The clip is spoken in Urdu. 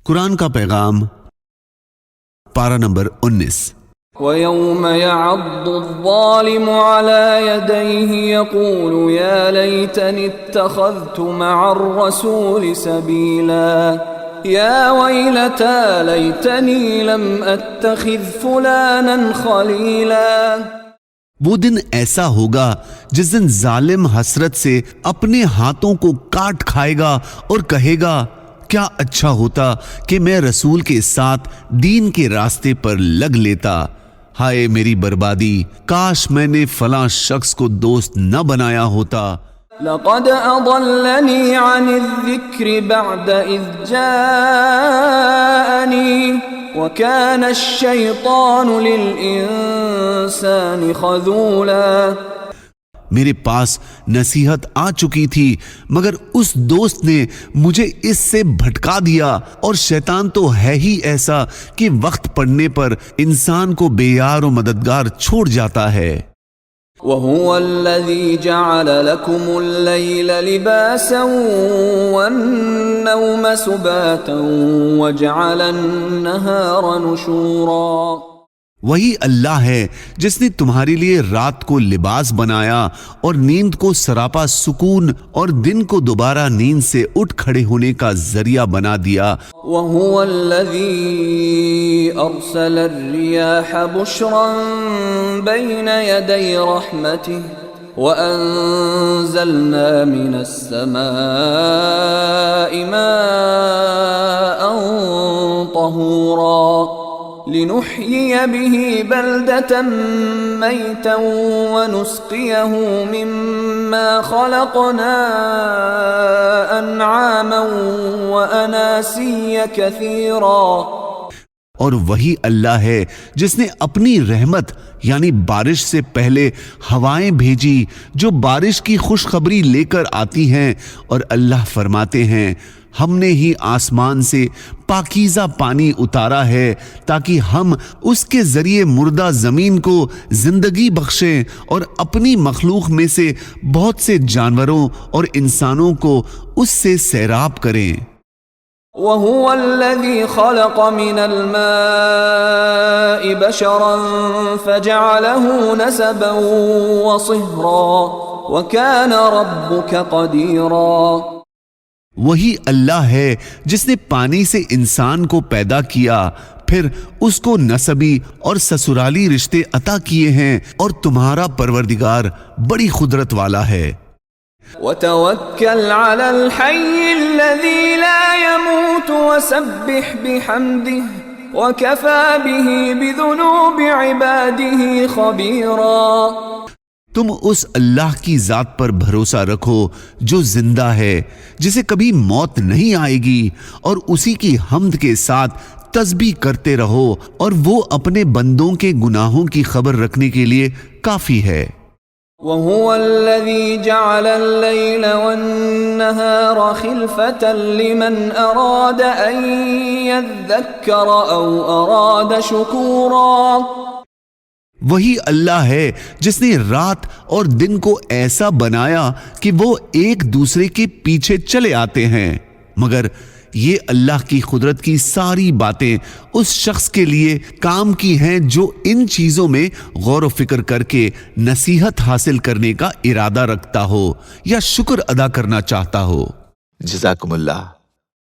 قرآن کا پیغام، پارہ نمبر 19۔ وَيَوْمَ يَعَضُّ الظَّالِمُ عَلَى يَدَيْهِ يَقُولُ يَا لَيْتَنِي اتَّخَذْتُ مَعَ الرَّسُولِ سَبِيلًا يَا وَيْلَتَى لَيْتَنِي لَمْ أَتَّخِذْ فُلَانًا خَلِيلًا۔ وہ دن ایسا ہوگا جس دن ظالم حسرت سے اپنے ہاتھوں کو کاٹ کھائے گا اور کہے گا کیا اچھا ہوتا کہ میں رسول کے ساتھ دین کے راستے پر لگ لیتا، ہائے میری بربادی، کاش میں نے فلاں شخص کو دوست نہ بنایا ہوتا۔ لقد اضلنی عن الذکر بعد اذ جاءنی وکان الشیطان للانسان خذولا۔ میرے پاس نصیحت آ چکی تھی مگر اس دوست نے مجھے اس سے بھٹکا دیا، اور شیطان تو ہے ہی ایسا کہ وقت پڑنے پر انسان کو بے یار و مددگار چھوڑ جاتا ہے۔ وَهُوَ الَّذِي جَعَلَ لَكُمُ اللَّيْلَ لِبَاسًا وَالنَّوْمَ سُبَاتًا وَجَعَلَ النَّهَارَ نُشُورًا۔ وہی اللہ ہے جس نے تمہارے لیے رات کو لباس بنایا اور نیند کو سراپا سکون اور دن کو دوبارہ نیند سے اٹھ کھڑے ہونے کا ذریعہ بنا دیا۔ وَهُوَ الَّذِي أَرْسَلَ الرِّيَاحَ بُشْرًا بَيْنَ يَدَيْ رَحْمَتِهِ وَأَنزَلْنَا مِنَ السَّمَاءِ مَاءً طَهُورًا لِنُحْيِيَ بِهِ بَلْدَةً مَيْتًا وَنُسْقِيَهُ مِمَّا خَلَقْنَا أَنْعَامًا وَأَنَاسِيَّ كَثِيرًا۔ اور وہی اللہ ہے جس نے اپنی رحمت یعنی بارش سے پہلے ہوائیں بھیجی جو بارش کی خوشخبری لے کر آتی ہیں، اور اللہ فرماتے ہیں ہم نے ہی آسمان سے پاکیزہ پانی اتارا ہے تاکہ ہم اس کے ذریعے مردہ زمین کو زندگی بخشیں اور اپنی مخلوق میں سے بہت سے جانوروں اور انسانوں کو اس سے سیراب کریں۔ وَهُوَ الَّذِي خَلَقَ مِنَ الْمَاءِ بَشَرًا فَجَعَلَهُ نَسَبًا وَصِهْرًا وَكَانَ رَبُّكَ قَدِيرًا۔ وہی اللہ ہے جس نے پانی سے انسان کو پیدا کیا، پھر اس کو نسبی اور سسرالی رشتے عطا کیے ہیں، اور تمہارا پروردگار بڑی قدرت والا ہے۔ وَتَوَكَّلْ عَلَى الْحَيِّ الَّذِي لَا يَمُوتُ وَسَبِّحْ بِحَمْدِهِ وَكَفَى بِهِ بِذُنُوبِ عِبَادِهِ خَبِيرًا۔ تم اس اللہ کی ذات پر بھروسہ رکھو جو زندہ ہے، جسے کبھی موت نہیں آئے گی، اور اسی کی حمد کے ساتھ تسبیح کرتے رہو، اور وہ اپنے بندوں کے گناہوں کی خبر رکھنے کے لیے کافی ہے۔ وَهُوَ الَّذِي جَعَلَ اللَّيْلَ وَالنَّهَارَ خِلْفَةً لِمَنْ أَرَادَ أَن يَذَّكَّرَ أَوْ أَرَادَ شُكُورًا۔ وہی اللہ ہے جس نے رات اور دن کو ایسا بنایا کہ وہ ایک دوسرے کے پیچھے چلے آتے ہیں، مگر یہ اللہ کی قدرت کی ساری باتیں اس شخص کے لیے کام کی ہیں جو ان چیزوں میں غور و فکر کر کے نصیحت حاصل کرنے کا ارادہ رکھتا ہو یا شکر ادا کرنا چاہتا ہو۔ جزاکم اللہ۔